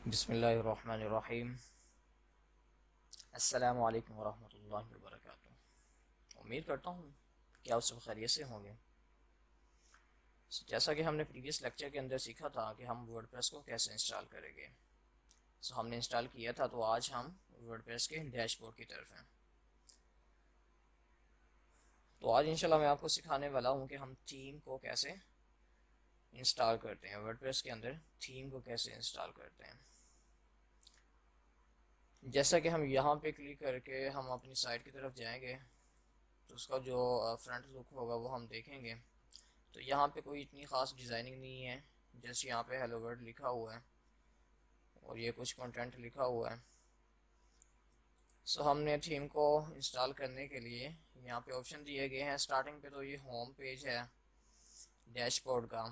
बिस्मिल्लाहिर्रहमानिर्रहीम। अस्सलामु अलैकुम वरहमतुल्लाहि वबरकातुहू। उम्मीद करता हूँ कि आप सब खैरियत से होंगे। जैसा कि हमने प्रीवियस लेक्चर के अंदर सीखा था कि हम वर्डप्रेस को कैसे इंस्टॉल करेंगे। हमने इंस्टॉल किया था, तो आज हम वर्डप्रेस के डैशबोर्ड की तरफ हैं। तो आज इंशाल्लाह मैं आपको सिखाने वाला हूँ कि हम थीम को कैसे इंस्टॉल करते हैं, वर्डप्रेस के अंदर थीम को कैसे इंस्टॉल करते हैं। जैसा कि हम यहाँ पे क्लिक करके हम अपनी साइट की तरफ जाएंगे, तो उसका जो फ्रंट लुक होगा वो हम देखेंगे। तो यहाँ पे कोई इतनी ख़ास डिज़ाइनिंग नहीं है। जैसे यहाँ पे हेलो वर्ल्ड लिखा हुआ है और ये कुछ कंटेंट लिखा हुआ है। हमने थीम को इंस्टॉल करने के लिए यहाँ पे ऑप्शन दिए गए हैं। स्टार्टिंग पे तो ये होम पेज है डैशबोर्ड का,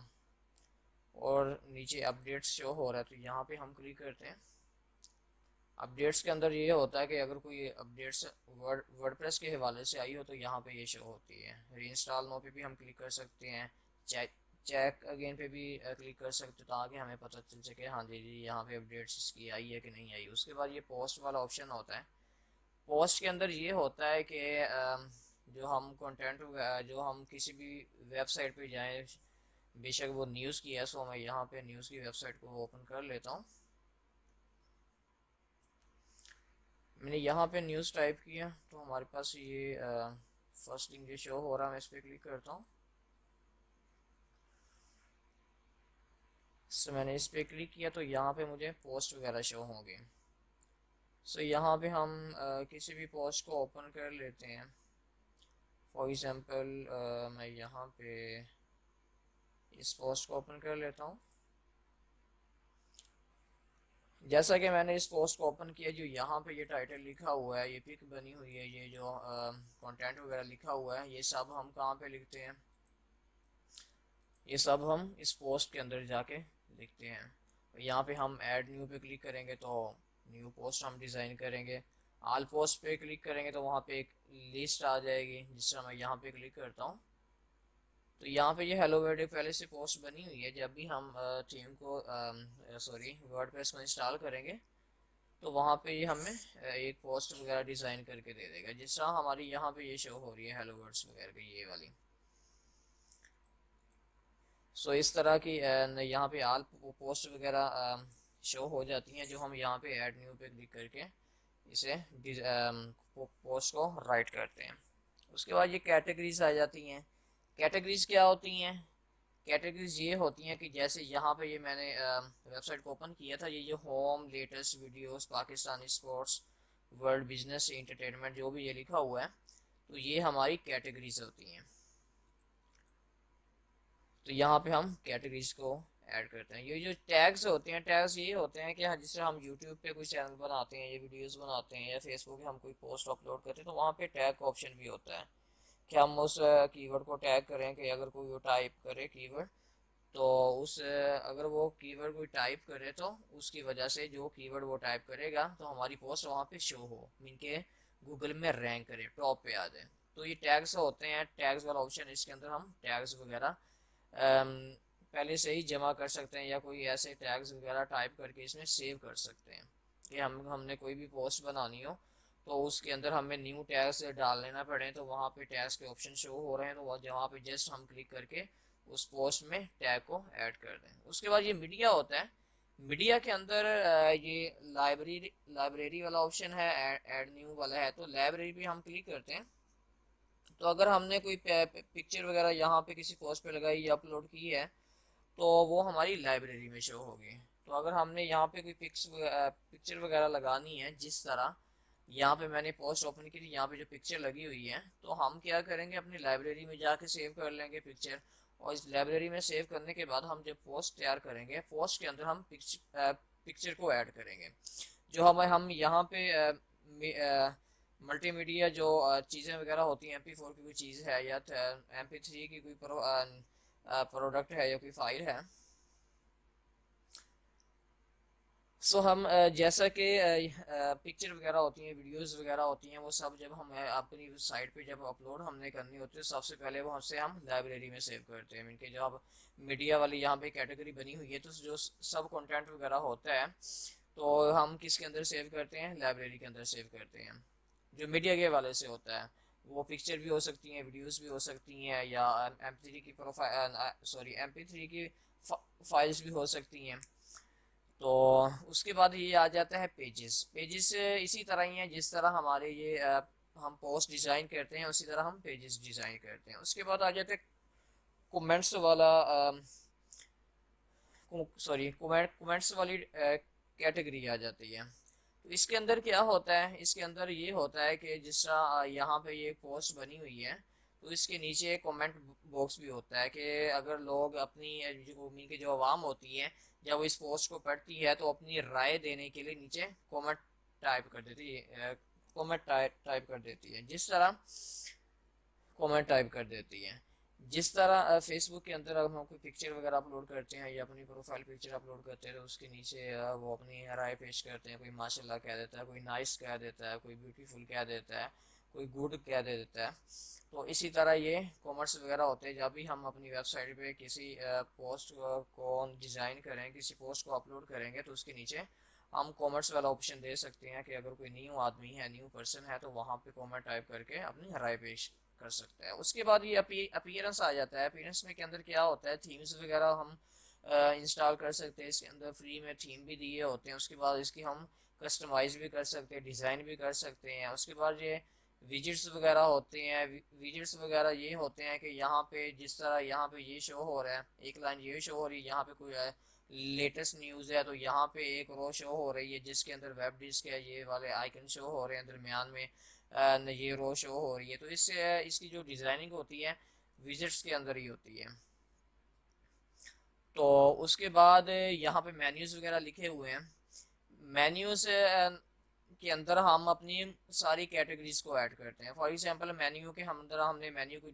और नीचे अपडेट्स शो हो रहा है, तो यहाँ पे हम क्लिक करते हैं। अपडेट्स के अंदर ये होता है कि अगर कोई अपडेट्स वर्डप्रेस के हवाले से आई हो तो यहाँ पे ये शो होती है। रीइंस्टॉल नो पे भी हम क्लिक कर सकते हैं। चेक चेक अगेन पे भी क्लिक कर सकते हो, ताकि हमें पता चल सके हाँ जी जी यहाँ पे अपडेट्स इसकी आई है कि नहीं आई। उसके बाद ये पोस्ट वाला ऑप्शन होता है। पोस्ट के अंदर ये होता है कि जो हम कंटेंट, जो हम किसी भी वेबसाइट पे जाएं, बेशक वो न्यूज़ की है, सो मैं यहाँ पे न्यूज़ की वेबसाइट को ओपन कर लेता हूँ। मैंने यहाँ पे न्यूज़ टाइप किया तो हमारे पास ये फर्स्ट लिंक जो शो हो रहा है, मैं इस पर क्लिक करता हूँ। मैंने इस पर क्लिक किया तो यहाँ पे मुझे पोस्ट वगैरह शो होंगे। यहाँ पे हम किसी भी पोस्ट को ओपन कर लेते हैं। फॉर एग्जांपल मैं यहाँ पे इस पोस्ट को ओपन कर लेता हूँ। जैसा कि मैंने इस पोस्ट को ओपन किया, जो यहाँ पे ये टाइटल लिखा हुआ है, ये पिक बनी हुई है, ये जो कंटेंट वगैरह लिखा हुआ है, ये सब हम कहाँ पे लिखते हैं? ये सब हम इस पोस्ट के अंदर जाके लिखते हैं। यहाँ पे हम ऐड न्यू पे क्लिक करेंगे तो न्यू पोस्ट हम डिज़ाइन करेंगे। आल पोस्ट पे क्लिक करेंगे तो वहाँ पे एक लिस्ट आ जाएगी, जिस तरह मैं यहाँ पे क्लिक करता हूँ। तो यहाँ पे ये हेलो वर्ल्ड एक पहले से पोस्ट बनी हुई है। जब भी हम थीम को वर्डप्रेस को इंस्टॉल करेंगे तो वहाँ पे ये हमें एक पोस्ट वगैरह डिज़ाइन करके दे देगा, जिस तरह हमारी यहाँ पे ये शो हो रही है हेलो वर्ड्स वगैरह की, ये वाली। इस तरह की यहाँ पे आल पोस्ट वगैरह शो हो जाती हैं, जो हम यहाँ पे ऐड न्यू पे क्लिक करके इसे पोस्ट को राइट करते हैं। उसके बाद ये कैटेगरीज आ जाती हैं। कैटेगरीज क्या होती हैं? कैटेगरीज ये होती हैं कि जैसे यहाँ पे ये मैंने वेबसाइट को ओपन किया था, ये जो home, latest videos, Pakistani sports, world business, entertainment, जो भी ये लिखा हुआ है, तो ये हमारी कैटेगरीज होती हैं। तो यहाँ पे हम कैटेगरीज को ऐड करते हैं। ये जो टैग्स होते हैं, टैग्स ये होते हैं कि जिससे हम यूट्यूब पे कोई चैनल बनाते हैं या वीडियोस बनाते हैं, या फेसबुक पे हम कोई पोस्ट अपलोड करते हैं, तो वहाँ पे टैग का ऑप्शन भी होता है कि हम उस कीवर्ड को टैग करें। कि अगर कोई वो टाइप करे कीवर्ड, तो उस अगर वो कीवर्ड कोई टाइप करे तो उसकी वजह से जो कीवर्ड वो टाइप करेगा तो हमारी पोस्ट वहाँ पे शो हो, मीन के गूगल में रैंक करे, टॉप पे आ जाए। तो ये टैग्स होते हैं, टैग्स वाला ऑप्शन। इसके अंदर हम टैग्स वगैरह पहले से ही जमा कर सकते हैं, या कोई ऐसे टैग्स वगैरह टाइप करके इसमें सेव कर सकते हैं कि हमने कोई भी पोस्ट बनानी हो तो उसके अंदर हमें न्यू टैग्स डाल लेना पड़े, तो वहाँ पे टैग्स के ऑप्शन शो हो रहे हैं, तो वहाँ पे जस्ट हम क्लिक करके उस पोस्ट में टैग को ऐड कर दें। उसके बाद ये मीडिया होता है। मीडिया के अंदर ये लाइब्रेरी लाइब्रेरी वाला ऑप्शन है, ऐड न्यू वाला है। तो लाइब्रेरी पे हम क्लिक करते हैं। तो अगर हमने कोई पिक्चर वगैरह यहाँ पे किसी पोस्ट पे लगाई या अपलोड की है, तो वो हमारी लाइब्रेरी में शो होगी। तो अगर हमने यहाँ पे कोई पिक्चर वगैरह लगानी है, जिस तरह यहाँ पे मैंने पोस्ट ओपन की थी, यहाँ पे जो पिक्चर लगी हुई है, तो हम क्या करेंगे, अपनी लाइब्रेरी में जाके सेव कर लेंगे पिक्चर। और इस लाइब्रेरी में सेव करने के बाद हम जब पोस्ट तैयार करेंगे, पोस्ट के अंदर हम पिक्चर को ऐड करेंगे। जो हम यहाँ पे मल्टीमीडिया जो चीज़ें वगैरह होती हैं, MP4 की कोई चीज़ है, या MP3 की कोई प्रोडक्ट है, या कोई फाइल है। हम जैसा कि पिक्चर वगैरह होती हैं, वीडियोस वगैरह होती हैं, वो सब जब हम अपनी साइट पे जब अपलोड हमने करनी होती है, सबसे पहले वो हमसे हम लाइब्रेरी में सेव करते हैं। इनके जो अब मीडिया वाली यहाँ पे कैटेगरी बनी हुई है, तो जो सब कंटेंट वगैरह होता है तो हम किसके अंदर सेव करते हैं, लाइब्रेरी के अंदर सेव करते हैं, जो मीडिया के वाले से होता है। वो पिक्चर भी हो सकती हैं, वीडियोस भी हो सकती हैं, या MP3 की प्रोफाइल, सॉरी MP3 की फाइल्स भी हो सकती हैं। तो उसके बाद ये आ जाता है पेजेस। पेजेस इसी तरह ही है जिस तरह हमारे ये हम पोस्ट डिज़ाइन करते हैं, उसी तरह हम पेजेस डिज़ाइन करते हैं। उसके बाद आ जाता है कमेंट्स वाला, सॉरी कमेंट्स वाली कैटेगरी आ जाती है। तो इसके अंदर क्या होता है, इसके अंदर ये होता है कि जिस तरह यहाँ पे ये पोस्ट बनी हुई है, तो इसके नीचे कमेंट बॉक्स भी होता है कि अगर लोग अपनी जो उम्मीद की जो आवाम होती है, जब वो इस पोस्ट को पढ़ती है तो अपनी राय देने के लिए नीचे कमेंट टाइप कर देती है, कमेंट टाइप कर देती है, जिस तरह कमेंट टाइप कर देती है। जिस तरह फेसबुक के अंदर हम कोई पिक्चर वगैरह अपलोड करते हैं या अपनी प्रोफाइल पिक्चर अपलोड करते हैं, तो उसके नीचे वो अपनी राय पेश करते हैं। कोई माशाल्लाह कह देता है, कोई नाइस कह देता है, कोई ब्यूटीफुल कह देता है, कोई गुड कह देता है। तो इसी तरह ये कॉमर्स वगैरह होते हैं। जब भी हम अपनी वेबसाइट पे किसी पोस्ट को डिज़ाइन करें, किसी पोस्ट को अपलोड करेंगे, तो उसके नीचे हम कॉमर्स वाला ऑप्शन दे सकते हैं कि अगर कोई न्यू आदमी है, न्यू पर्सन है, तो वहाँ पे कॉमेंट टाइप करके अपनी राय पेश कर सकते हैं। उसके बाद ये अपीयरेंस आ जाता है। अपीयरेंस में के अंदर क्या होता है, थीम्स वगैरह हम इंस्टॉल कर सकते हैं। इसके अंदर फ्री में थीम भी दिए होते हैं। उसके बाद इसकी हम कस्टमाइज भी कर सकते हैं, डिज़ाइन भी कर सकते हैं। उसके बाद ये विजिट्स वगैरह होते हैं। विजिट्स वगैरह ये होते हैं कि यहाँ पे जिस तरह यहाँ पे ये शो हो रहा है, एक लाइन ये शो हो रही है, यहाँ पे कोई लेटेस्ट न्यूज़ है, तो यहाँ पे एक रो शो हो रही है जिसके अंदर वेब डिस्क है, ये वाले आइकन शो हो रहे हैं दरमियान में, ये रो शो हो रही है। तो इससे इसकी जो डिज़ाइनिंग होती है विजिट्स के अंदर ही होती है। तो उसके बाद यहाँ पे मेन्यूज़ वगैरह लिखे हुए हैं। मेन्यूज़ के अंदर हम अपनी सारी कैटेगरीज को ऐड करते हैं। फॉर एग्जांपल मेन्यू के हम अंदर हमने मेन्यू को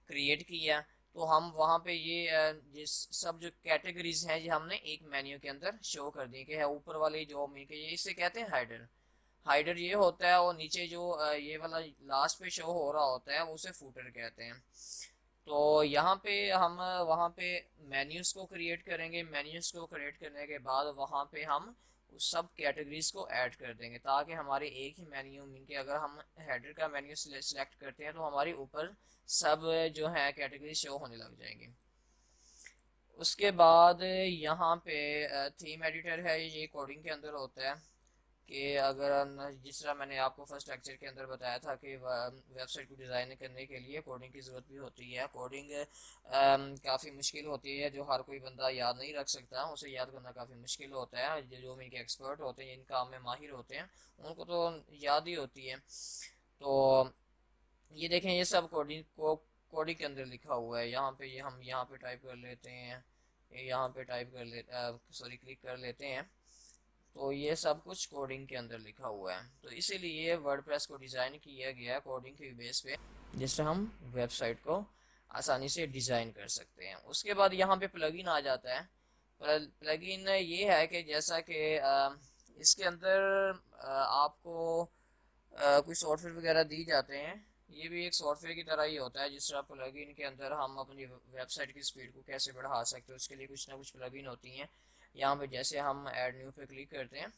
क्रिएट किया, तो हम वहाँ पे ये जिस सब जो कैटेगरीज हैं ये हमने एक मेन्यू के अंदर शो कर दी कि है। ऊपर वाली जो ये इसे कहते हैं हाइडर। हाइडर ये होता है, और नीचे जो ये वाला लास्ट पे शो हो रहा होता है उसे फूटर कहते हैं। तो यहाँ पे हम वहाँ पे मेन्यूज़ को क्रिएट करेंगे। मेन्यूज़ को क्रिएट करने के बाद वहाँ पे हम उस सब कैटेगरीज को ऐड कर देंगे, ताकि हमारे एक ही मेन्यू में के अगर हम हेडर का मेन्यू सिलेक्ट करते हैं तो हमारे ऊपर सब जो है कैटेगरी शो होने लग जाएंगी। उसके बाद यहाँ पे थीम एडिटर है, ये कोडिंग के अंदर होता है कि अगर जिस तरह मैंने आपको फर्स्ट लेक्चर के अंदर बताया था कि वेबसाइट को डिज़ाइन करने के लिए कोडिंग की ज़रूरत भी होती है। कोडिंग काफ़ी मुश्किल होती है, जो हर कोई बंदा याद नहीं रख सकता, उसे याद करना काफ़ी मुश्किल होता है। जो इनके एक्सपर्ट होते हैं, इन काम में माहिर होते हैं, उनको तो याद ही होती है। तो ये देखें, ये सब कोडिंग के अंदर लिखा हुआ है। यहाँ पे ये हम यहाँ पे टाइप कर लेते हैं, यहाँ पे टाइप कर लेते, सॉरी क्लिक कर लेते हैं। तो ये सब कुछ कोडिंग के अंदर लिखा हुआ है। तो इसीलिए वर्डप्रेस को डिज़ाइन किया गया है कोडिंग के बेस पे, जिससे हम वेबसाइट को आसानी से डिज़ाइन कर सकते हैं। उसके बाद यहाँ पे प्लगइन आ जाता है। प्लगइन ये है कि जैसा कि इसके अंदर आपको कोई सॉफ्टवेयर वगैरह दी जाते हैं। ये भी एक सॉफ्टवेयर की तरह ही होता है। जिस तरह प्लगइन के अंदर हम अपनी वेबसाइट की स्पीड को कैसे बढ़ा सकते हैं, उसके लिए कुछ ना कुछ प्लगइन होती हैं। यहाँ पे जैसे हम ऐड न्यू पे क्लिक करते हैं,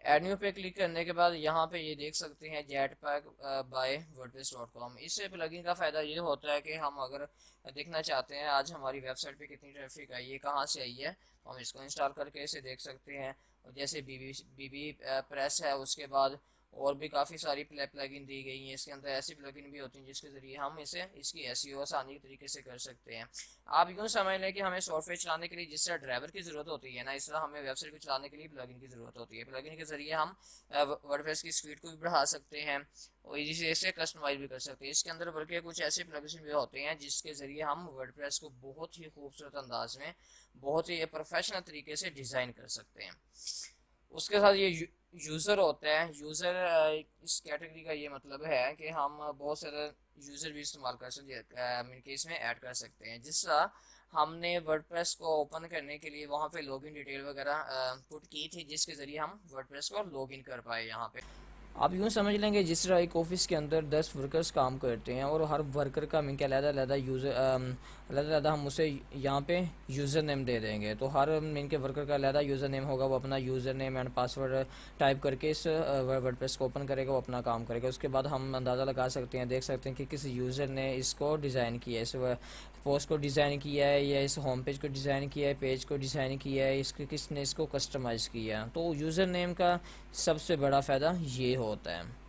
ऐड न्यू पे क्लिक करने के बाद यहाँ पे ये देख सकते हैं जेटपैक बाय wordpress.com। इससे प्लगइन का फ़ायदा ये होता है कि हम अगर देखना चाहते हैं आज हमारी वेबसाइट पे कितनी ट्रैफिक आई है, कहाँ से आई है, तो हम इसको इंस्टॉल करके इसे देख सकते हैं। और जैसे बीबी प्रेस है, उसके बाद और भी काफ़ी सारी प्लगइन दी गई हैं। इसके अंदर ऐसी प्लगइन भी होती हैं जिसके ज़रिए हम इसे इसकी एसईओ आसानी तरीके से कर सकते हैं। आप यूँ समझ लें कि हमें सॉफ्टवेयर चलाने के लिए जिस तरह ड्राइवर की ज़रूरत होती है ना, इस तरह हमें वेबसाइट को चलाने के लिए प्लगइन की ज़रूरत होती है। प्लगइन के ज़रिए हम वर्डप्रेस की स्पीड को भी बढ़ा सकते हैं और इसे कस्टमाइज भी कर सकते हैं। इसके अंदर बल्कि कुछ ऐसे प्लगइन भी होते हैं जिसके ज़रिए हम वर्डप्रेस को बहुत ही खूबसूरत अंदाज में, बहुत ही प्रोफेशनल तरीके से डिज़ाइन कर सकते हैं। उसके साथ ये यूज़र होता है। यूज़र इस कैटेगरी का ये मतलब है कि हम बहुत सारे यूज़र भी इस्तेमाल कर सकते हैं, इसमें ऐड कर सकते हैं। जिस तरह हमने वर्डप्रेस को ओपन करने के लिए वहाँ पे लॉगिन डिटेल वगैरह पुट की थी, जिसके ज़रिए हम वर्डप्रेस को लॉगिन कर पाए यहाँ पे। आप यूँ समझ लेंगे जिस तरह एक ऑफिस के अंदर 10 वर्कर्स काम करते हैं और हर वर्कर का मीन के अलग-अलग यूज़र अलग-अलग हम उसे यहाँ पे यूज़र नेम दे देंगे। तो हर मीन के वर्कर का अलग यूज़र नेम होगा, वो अपना user name and password type करके इस वर्डप्रेस को ओपन करेगा, वो अपना काम करेगा। उसके बाद हम अंदाज़ा लगा सकते हैं, देख सकते हैं कि किस यूज़र ने इसको डिज़ाइन किया है, इस पोस्ट को डिज़ाइन किया है या इस होम पेज को डिज़ाइन किया है, पेज को डिज़ाइन किया है, इसके किसने इसको कस्टमाइज़ किया है। तो यूज़र नेम का सबसे बड़ा फ़ायदा ये होता है।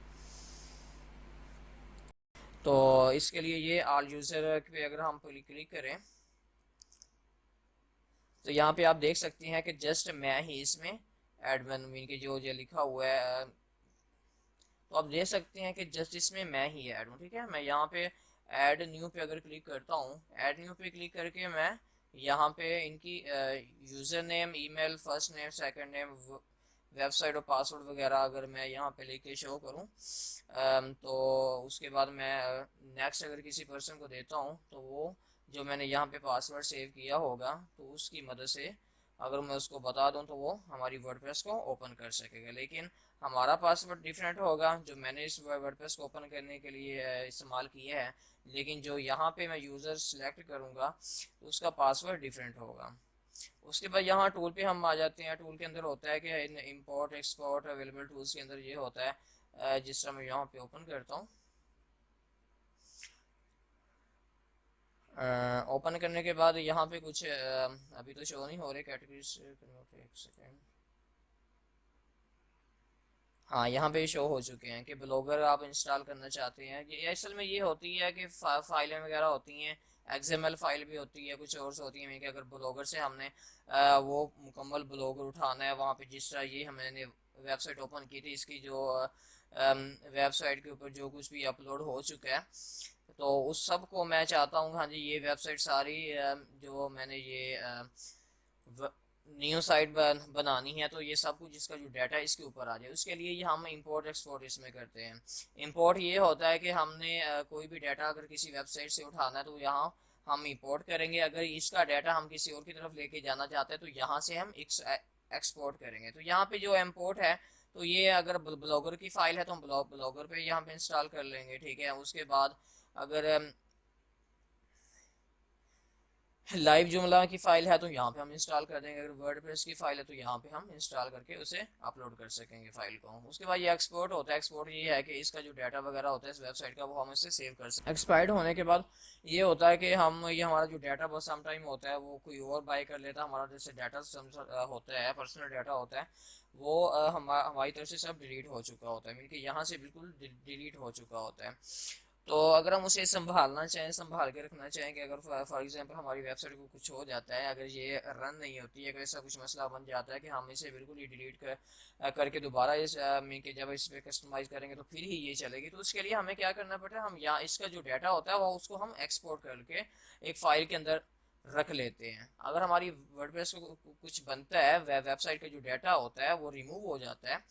तो इसके लिए ये ऑल यूज़र पे अगर हम क्लिक करें तो यहाँ पे आप देख सकते हैं कि जस्ट मैं ही इसमें एडमिन मीन के जो लिखा हुआ है, तो आप देख सकते हैं कि जस्ट इसमें मैं ही ऐड हूँ। ठीक है, मैं यहाँ पे ऐड न्यू पे अगर क्लिक करता हूँ, ऐड न्यू पे क्लिक करके मैं यहाँ पे इनकी user name, email, first name, second name, website और पासवर्ड वगैरह अगर मैं यहाँ पे लेके शो करूँ, तो उसके बाद मैं नेक्स्ट अगर किसी पर्सन को देता हूँ तो वो जो मैंने यहाँ पे पासवर्ड सेव किया होगा तो उसकी मदद से अगर मैं उसको बता दूँ तो वो हमारी वर्डप्रेस को ओपन कर सकेगा। लेकिन हमारा पासवर्ड डिफरेंट होगा जो मैंने इस वर्डप्रेस को ओपन करने के लिए इस्तेमाल किया है, लेकिन जो यहाँ पे मैं यूज़र सेलेक्ट करूँगा तो उसका पासवर्ड डिफरेंट होगा। उसके बाद यहाँ टूल पे हम आ जाते हैं। टूल के अंदर होता है कि इंपोर्ट एक्सपोर्ट अवेलेबल टूल्स के अंदर ये होता है, जिस तरह मैं यहाँ पे ओपन करता हूँ। ओपन करने के बाद यहाँ पे कुछ अभी तो शो नहीं हो रहे कैटेगरीज, एक सेकेंड। हाँ, यहाँ पे शो हो चुके हैं कि ब्लॉगर आप इंस्टॉल करना चाहते हैं। ये असल में ये होती है कि फाइलें वगैरह होती हैं, एक्सएमएल फाइल भी होती है, कुछ और होती है कि अगर ब्लॉगर से हमने वो मुकम्मल ब्लॉगर उठाना है, वहाँ पे जिस तरह ये हमने वेबसाइट ओपन की थी, इसकी जो वेबसाइट के ऊपर जो कुछ भी अपलोड हो चुका है तो उस सब को मैं चाहता हूँ, हाँ जी, ये वेबसाइट सारी जो मैंने ये न्यू साइट बनानी है तो ये सब कुछ इसका जो डाटा है इसके ऊपर आ जाए। उसके लिए ये हम इंपोर्ट एक्सपोर्ट इसमें करते हैं। इंपोर्ट ये होता है कि हमने कोई भी डाटा अगर किसी वेबसाइट से उठाना है तो यहाँ हम इंपोर्ट करेंगे। अगर इसका डाटा हम किसी और की तरफ लेके जाना चाहते हैं तो यहाँ से हम एक्सपोर्ट करेंगे। तो यहाँ पे जो इम्पोर्ट है तो ये अगर ब्लॉगर की फाइल है तो हम ब्लॉगर पे यहाँ पे इंस्टॉल कर लेंगे। ठीक है, उसके बाद अगर लाइव जुमला की फाइल है तो यहाँ पे हम इंस्टॉल कर देंगे। अगर वर्डप्रेस की फाइल है तो यहाँ पे हम इंस्टॉल करके उसे अपलोड कर सकेंगे फाइल को। उसके बाद ये एक्सपोर्ट होता है। एक्सपोर्ट ये है कि इसका जो डाटा वगैरह होता है इस वेबसाइट का वो हम इसे सेव कर सकते हैं। एक्सपायर्ड होने के बाद ये होता है कि हम ये हमारा जो डाटा बहुत सम टाइम होता है वो कोई और बाय कर लेता है। हमारा जैसे डाटा होता है, पर्सनल डाटा होता है, वो हमारी तरफ से सब डिलीट हो चुका होता है, मीन कि यहाँ से बिल्कुल डिलीट हो चुका होता है। तो अगर हम उसे संभालना चाहें, संभाल के रखना चाहें कि अगर फॉर एग्जांपल हमारी वेबसाइट को कुछ हो जाता है, अगर ये रन नहीं होती है, अगर ऐसा कुछ मसला बन जाता है कि हम इसे बिल्कुल ही डिलीट करके दोबारा इस में कि जब इस पे कस्टमाइज करेंगे तो फिर ही ये चलेगी, तो उसके लिए हमें क्या करना पड़ता है, हम यहाँ इसका जो डाटा होता है वो उसको हम एक्सपोर्ट करके एक फाइल के अंदर रख लेते हैं। अगर हमारी वर्डप्रेस को कुछ बनता है, वेबसाइट का जो डाटा होता है वो रिमूव हो जाता है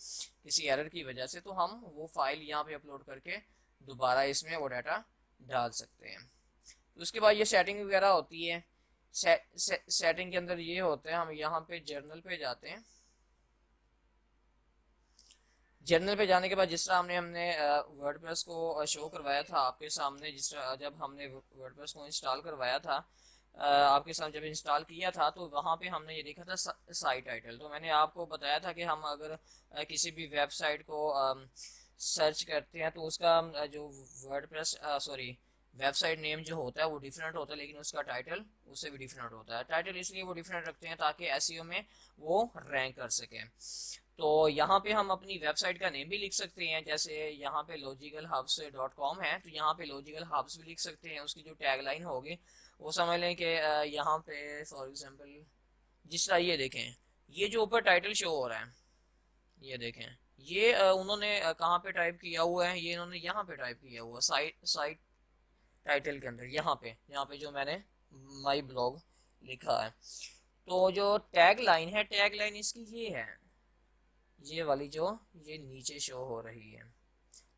किसी एरर की वजह से, तो हम वो फाइल यहाँ पे अपलोड करके दोबारा इसमें वो डाटा डाल सकते हैं। तो उसके बाद ये सेटिंग वगैरह होती है। सेटिंग के अंदर ये होता है, हम यहाँ पे जर्नल पे जाते हैं। जर्नल पे जाने के बाद जिस तरह हमने वर्डप्रेस को शो करवाया था आपके सामने, जिस तरह जब हमने वर्डप्रेस को इंस्टॉल करवाया था, आपके सामने जब इंस्टॉल किया था तो वहाँ पे हमने ये देखा था साइट टाइटल। तो मैंने आपको बताया था कि हम अगर किसी भी वेबसाइट को सर्च करते हैं तो उसका जो वर्डप्रेस सॉरी वेबसाइट नेम जो होता है वो डिफरेंट होता है, लेकिन उसका टाइटल उससे भी डिफरेंट होता है। टाइटल इसलिए वो डिफरेंट रखते हैं ताकि एसईओ में वो रैंक कर सकें। तो यहाँ पे हम अपनी वेबसाइट का नेम भी लिख सकते हैं, जैसे यहाँ पे logicalhubs.com है तो यहाँ पे लॉजिकल हब्स भी लिख सकते हैं। उसकी जो टैगलाइन होगी वो समझ लें कि यहाँ पे फॉर एग्जांपल जिस तरह ये देखें, ये जो ऊपर टाइटल शो हो रहा है, ये देखें, ये उन्होंने कहाँ पे टाइप किया हुआ है, ये इन्होंने यहाँ पे टाइप किया हुआ साइट साइट टाइटल के अंदर, यहाँ पे जो मैंने माई ब्लॉग लिखा है। तो जो टैग लाइन है, टैग लाइन इसकी ये है, ये वाली जो ये नीचे शो हो रही है।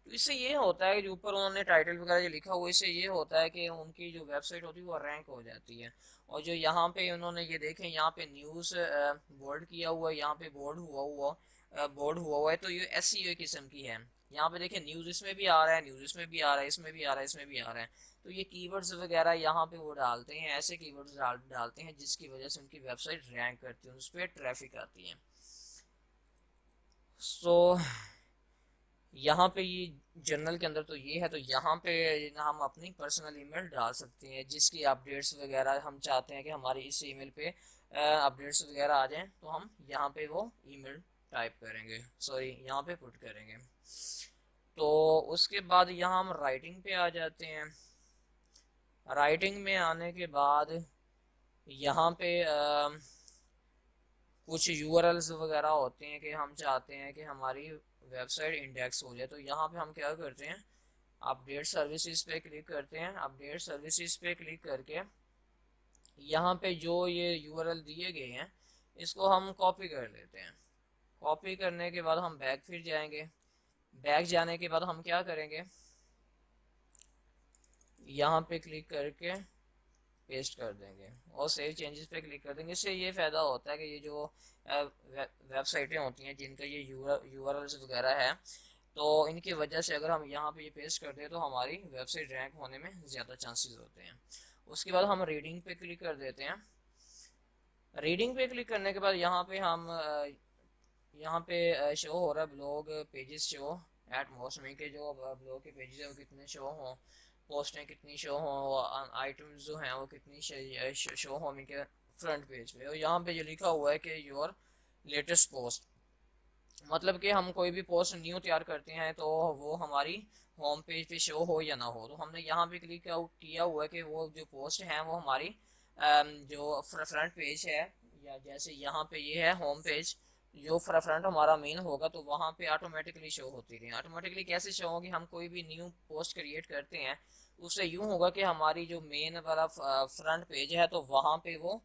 तो इससे ये होता है कि जो ऊपर उन्होंने टाइटल वगैरह जो लिखा हुआ है, इससे ये होता है कि उनकी जो वेबसाइट होती है वो रैंक हो जाती है। और जो यहाँ पे उन्होंने ये देखें, यहाँ पे न्यूज़ बोल्ड किया हुआ है, यहाँ पे बोर्ड हुआ हुआ है, तो ये एसईओ किस्म की है। यहाँ पे देखें न्यूज़ इसमें भी आ रहा है, न्यूज़ इसमें भी आ रहा है, इसमें भी आ रहा है, इसमें भी आ रहा है। तो ये कीवर्ड्स वगैरह यहाँ पे वो डालते हैं, ऐसे कीवर्ड्स डालते हैं जिसकी वजह से उनकी वेबसाइट रैंक करती है, उस पर ट्रैफिक आती है। सो यहाँ पे ये जर्नल के अंदर तो ये है, तो यहाँ पे हम अपनी पर्सनल ईमेल डाल सकते हैं जिसकी अपडेट्स वगैरह हम चाहते हैं कि हमारी इस ईमेल पे अपडेट्स वगैरह आ जाएं, तो हम यहाँ पे वो ईमेल टाइप करेंगे, सॉरी यहाँ पे पुट करेंगे। तो उसके बाद यहाँ हम राइटिंग पे आ जाते हैं। राइटिंग में आने के बाद यहाँ पे कुछ यूआरएल्स वगैरह होते हैं कि हम चाहते हैं कि हमारी वेबसाइट इंडेक्स हो जाए, तो यहाँ पे हम क्या करते हैं, अपडेट सर्विसेज पे क्लिक करते हैं। अपडेट सर्विसेज पे क्लिक करके यहाँ पे जो ये यूआरएल दिए गए हैं इसको हम कॉपी कर लेते हैं। कॉपी करने के बाद हम बैक फिर जाएंगे। बैक जाने के बाद हम क्या करेंगे, यहाँ पे क्लिक करके पेस्ट कर देंगे और सेव चेंजेस पे क्लिक कर देंगे। इससे ये फ़ायदा होता है कि ये जो वेबसाइटें होती हैं जिनका ये यूआरएल्स वगैरह है, तो इनकी वजह से अगर हम यहाँ पे ये पेस्ट करते हैं तो हमारी वेबसाइट रैंक होने में ज़्यादा चांसेस होते हैं। उसके बाद हम रीडिंग पे क्लिक कर देते हैं। रीडिंग पे क्लिक करने के बाद यहाँ पे शो हो रहा है blog pages show at most, में के जो ब्लॉग के पेजेस हैं वो कितने शो हों, पोस्टें कितनी शो हों, आइटम्स जो हैं वो कितनी शो हों इनके फ्रंट पेज पे। और यहाँ पे ये लिखा हुआ है कि योर लेटेस्ट पोस्ट, मतलब कि हम कोई भी पोस्ट न्यू तैयार करते हैं तो वो हमारी होम पेज पे शो हो या ना हो। तो हमने यहाँ पे क्लिक किया हुआ है कि वो जो पोस्ट हैं वो हमारी जो फ्रंट पेज है, या जैसे यहाँ पे ये है होम पेज, जो फ्रंट हमारा मेन होगा तो वहाँ पे ऑटोमेटिकली शो होती रही। ऑटोमेटिकली कैसे शो होगी, हम कोई भी न्यू पोस्ट क्रिएट करते हैं उससे यूँ होगा कि हमारी जो मेन वाला फ्रंट पेज है तो वहाँ पे वो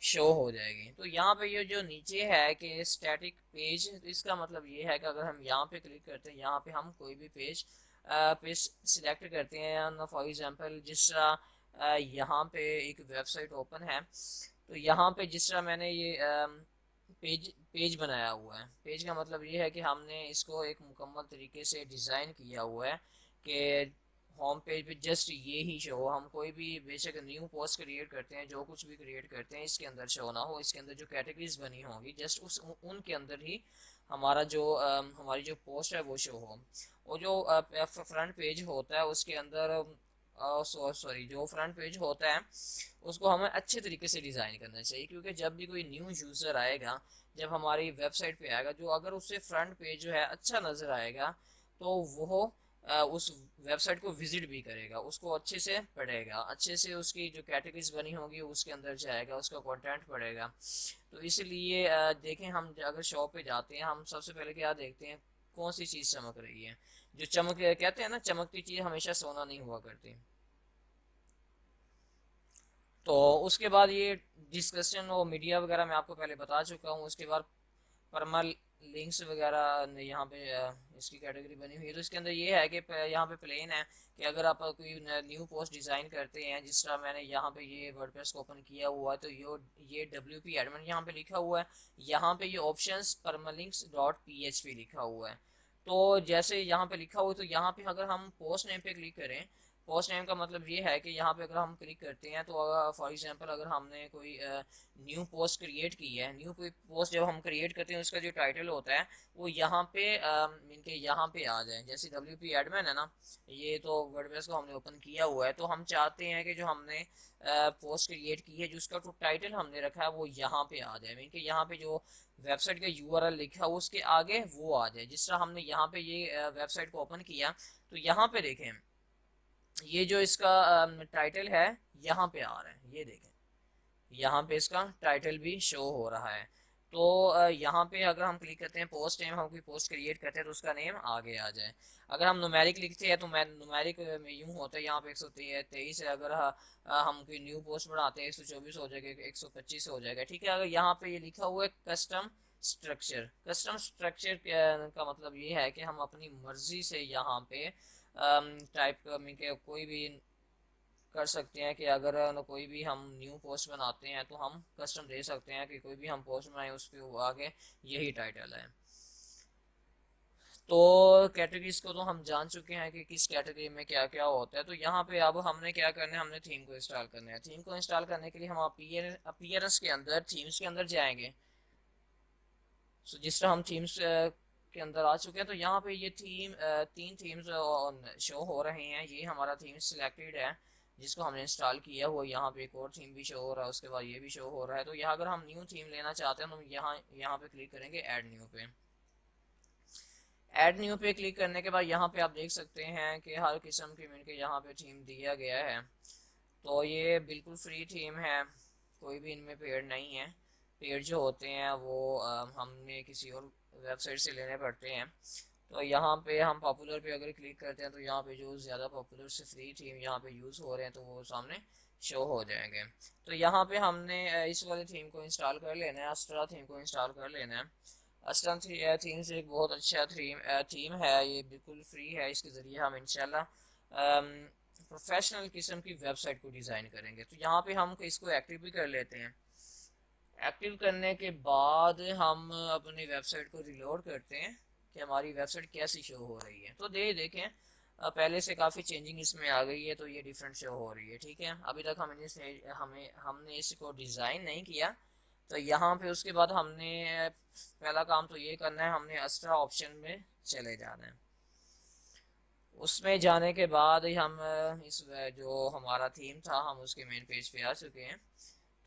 शो हो जाएगी। तो यहाँ पे ये जो नीचे है कि स्टैटिक पेज, तो इसका मतलब ये है कि अगर हम यहाँ पे क्लिक करते हैं, यहाँ पे हम कोई भी पेज सिलेक्ट करते हैं, फॉर एग्जांपल जिस तरह यहाँ पे एक वेबसाइट ओपन है, तो यहाँ पे जिस तरह मैंने ये पेज बनाया हुआ है, पेज का मतलब ये है कि हमने इसको एक मुकम्मल तरीके से डिज़ाइन किया हुआ है कि होम पेज पे जस्ट ये ही शो हो। हम कोई भी बेशक न्यू पोस्ट क्रिएट करते हैं, जो कुछ भी क्रिएट करते हैं इसके अंदर शो ना हो, इसके अंदर जो कैटेगरीज बनी होंगी जस्ट उनके अंदर ही हमारी जो पोस्ट है वो शो हो। और जो फ्रंट पेज होता है उसके अंदर सॉरी जो फ्रंट पेज होता है उसको हमें अच्छे तरीके से डिज़ाइन करना चाहिए, क्योंकि जब भी कोई न्यू यूज़र आएगा, जब हमारी वेबसाइट पे आएगा, जो अगर उससे फ्रंट पेज जो है अच्छा नज़र आएगा तो वो उस वेबसाइट को विजिट भी करेगा, उसको अच्छे से पढ़ेगा, अच्छे से उसकी जो कैटेगरीज बनी होगी उसके अंदर जाएगा, उसका कंटेंट पढ़ेगा। तो इसलिए देखें, हम अगर शॉप पे जाते हैं हम सबसे पहले क्या देखते हैं, कौन सी चीज़ चमक रही है। जो चमक कहते हैं ना, चमकती चीज़ हमेशा सोना नहीं हुआ करती। तो उसके बाद ये डिस्कशन और मीडिया वगैरह मैं आपको पहले बता चुका हूँ। उसके बाद परमल लिंक्स वगैरह यहाँ पे इसकी कैटेगरी बनी हुई है। तो इसके अंदर ये है कि यहाँ पे प्लेन है कि अगर आप कोई न्यू पोस्ट डिज़ाइन करते हैं, जिस तरह मैंने यहाँ पे ये वर्डप्रेस को ओपन किया हुआ है, तो ये WP एडमिन यहाँ पे लिखा हुआ है, यहाँ पे ये ऑप्शंस परमलिंक्स डॉट PHP लिखा हुआ है। तो जैसे यहाँ पे लिखा हुआ है, तो यहाँ पे अगर हम पोस्ट नेम पे क्लिक करें, पोस्ट नेम का मतलब ये है कि यहाँ पे अगर हम क्लिक करते हैं तो फॉर एग्जांपल अगर हमने कोई न्यू पोस्ट क्रिएट की है, न्यू कोई पोस्ट जब हम क्रिएट करते हैं उसका जो टाइटल होता है वो यहाँ पे इनके यहाँ पे आ जाए। जैसे WP एडमिन है ना, ये तो वर्डप्रेस को हमने ओपन किया हुआ है, तो हम चाहते हैं कि जो हमने पोस्ट क्रिएट की है जिसका जो टाइटल हमने रखा है वो यहाँ पे आ जाए, इनके यहाँ पे जो वेबसाइट का URL लिखा है उसके आगे वो आ जाए। जिस तरह हमने यहाँ पे ये वेबसाइट को ओपन किया, तो यहाँ पे देखें ये जो इसका टाइटल है यहाँ पे आ रहा है, ये देखें यहाँ पे इसका टाइटल भी शो हो रहा है। तो यहाँ पे अगर हम क्लिक करते हैं पोस्ट नेम, हम कोई पोस्ट क्रिएट करते हैं तो उसका नेम आगे आ जाए। अगर हम नुमेरिक लिखते हैं तो मैं नुमेरिक में यूँ होता है यहाँ पे 123 है, अगर हम कोई न्यू पोस्ट बढ़ाते हैं 124 हो जाएगा, 125 हो जाएगा, ठीक है। अगर यहाँ पे ये लिखा हुआ है कस्टम स्ट्रक्चर। कस्टम स्ट्रक्चर का मतलब ये है कि हम अपनी मर्जी से यहाँ पे टाइप के कोई भी कर सकते हैं कि अगर कोई भी हम न्यू पोस्ट बनाते हैं तो हम कस्टम दे सकते हैं कि कोई भी हम पोस्ट बनाए उस पर आगे यही टाइटल है। तो कैटेगरीज को तो हम जान चुके हैं कि किस कैटेगरी में क्या क्या होता है। तो यहाँ पे अब हमने क्या करना है, हमने थीम को इंस्टॉल करना है। थीम को इंस्टॉल करने के लिए हम अपीयरेंस के अंदर थीम्स के अंदर जाएंगे। सो जिस तरह हम थीम्स के अंदर आ चुके हैं तो यहाँ पे ये तीन थीम्स शो हो रहे हैं। ये हमारा थीम सिलेक्टेड है जिसको हमने इंस्टॉल किया वो, यहाँ पे एक और थीम भी शो हो रहा है, उसके बाद ये भी शो हो रहा है। तो यहाँ अगर हम न्यू थीम लेना चाहते हैं तो यहाँ यहाँ पे क्लिक करेंगे ऐड न्यू पे। ऐड न्यू पे क्लिक करने के बाद यहाँ पे आप देख सकते हैं कि हर किस्म की इनके यहाँ पे थीम दिया गया है। तो ये बिल्कुल फ्री थीम है, कोई भी इनमें पेड नहीं है। पेड जो होते हैं वो हमने किसी और वेबसाइट से लेने पड़ते हैं। तो यहाँ पे हम पॉपुलर पे अगर क्लिक करते हैं तो यहाँ पे जो ज़्यादा पॉपुलर से फ्री थीम यहाँ पे यूज़ हो रहे हैं तो वो सामने शो हो जाएंगे। तो यहाँ पे हमने इस वाले थीम को इंस्टॉल कर लेना है, अस्ट्रा थीम को इंस्टॉल कर लेना है। अस्ट्रा थीम से एक बहुत अच्छा थीम है, ये बिल्कुल फ्री है। इसके ज़रिए हम इंशाल्लाह प्रोफेशनल किस्म की वेबसाइट को डिज़ाइन करेंगे। तो यहाँ पे हम इसको एक्टिव भी कर लेते हैं। एक्टिव करने के बाद हम अपनी वेबसाइट को रिलोड करते हैं कि हमारी वेबसाइट कैसी शो हो रही है। तो देखें पहले से काफ़ी चेंजिंग इसमें आ गई है, तो ये डिफरेंट शो हो रही है। ठीक है, अभी तक हमने इसको डिज़ाइन नहीं किया। तो यहाँ पे उसके बाद हमने पहला काम तो ये करना है, हमने अस्ट्रा ऑप्शन में चले जाना है। उसमें जाने के बाद ही हम इस जो हमारा थीम था हम उसके मेन पेज पे आ चुके हैं।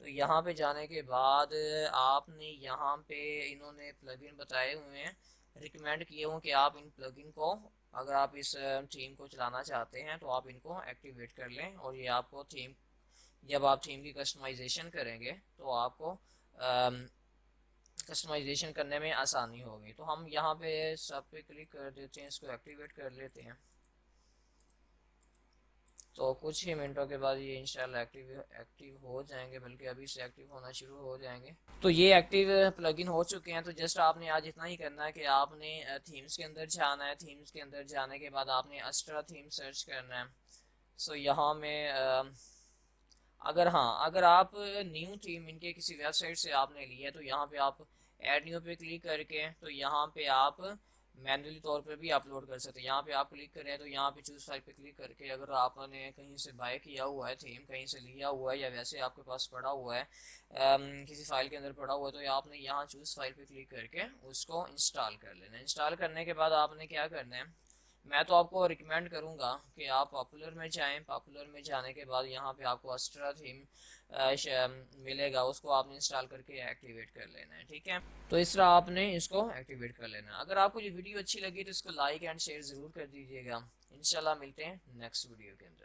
तो यहाँ पे जाने के बाद आपने यहाँ पे इन्होंने प्लगइन बताए हुए हैं, रिकमेंड किए हुए कि आप इन प्लगइन को अगर आप इस थीम को चलाना चाहते हैं तो आप इनको एक्टिवेट कर लें। और ये आपको थीम, जब आप थीम की कस्टमाइजेशन करेंगे तो आपको कस्टमाइजेशन करने में आसानी होगी। तो हम यहाँ पे सब पे क्लिक कर देते हैं, इसको एक्टिवेट कर लेते हैं। तो कुछ ही मिनटों के बाद ये इंशाल्लाह एक्टिव हो जाएंगे, बल्कि अभी से एक्टिव होना शुरू हो जाएंगे। तो ये एक्टिव प्लगइन हो चुके हैं। तो जस्ट आपने आज इतना ही करना है कि आपने थीम्स के अंदर जाना है। थीम्स के अंदर जाने के बाद आपने अस्ट्रा थीम सर्च करना है। सो यहाँ में अगर आप न्यू थीम इनके किसी वेबसाइट से आपने ली है तो यहाँ पे आप ऐड न्यू पे क्लिक करके तो यहाँ पे आप मैनुअली तौर पर भी अपलोड कर सकते हैं। यहाँ पे आप क्लिक करें तो यहाँ पे चूज फाइल पे क्लिक करके अगर आपने कहीं से बाय किया हुआ है थीम, कहीं से लिया हुआ है या वैसे आपके पास पड़ा हुआ है किसी फाइल के अंदर पड़ा हुआ है, तो आपने यहाँ चूज फाइल पे क्लिक करके उसको इंस्टॉल कर लेना है। इंस्टॉल करने के बाद आपने क्या करना है, मैं तो आपको रिकमेंड करूंगा कि आप पॉपुलर में जाएं। पॉपुलर में जाने के बाद यहाँ पे आपको अस्ट्रा थीम मिलेगा, उसको आपने इंस्टॉल करके एक्टिवेट कर लेना है। ठीक है, तो इस तरह आपने इसको एक्टिवेट कर लेना है। अगर आपको ये वीडियो अच्छी लगी तो इसको लाइक एंड शेयर ज़रूर कर दीजिएगा। इंशाल्लाह मिलते हैं नेक्स्ट वीडियो के अंदर।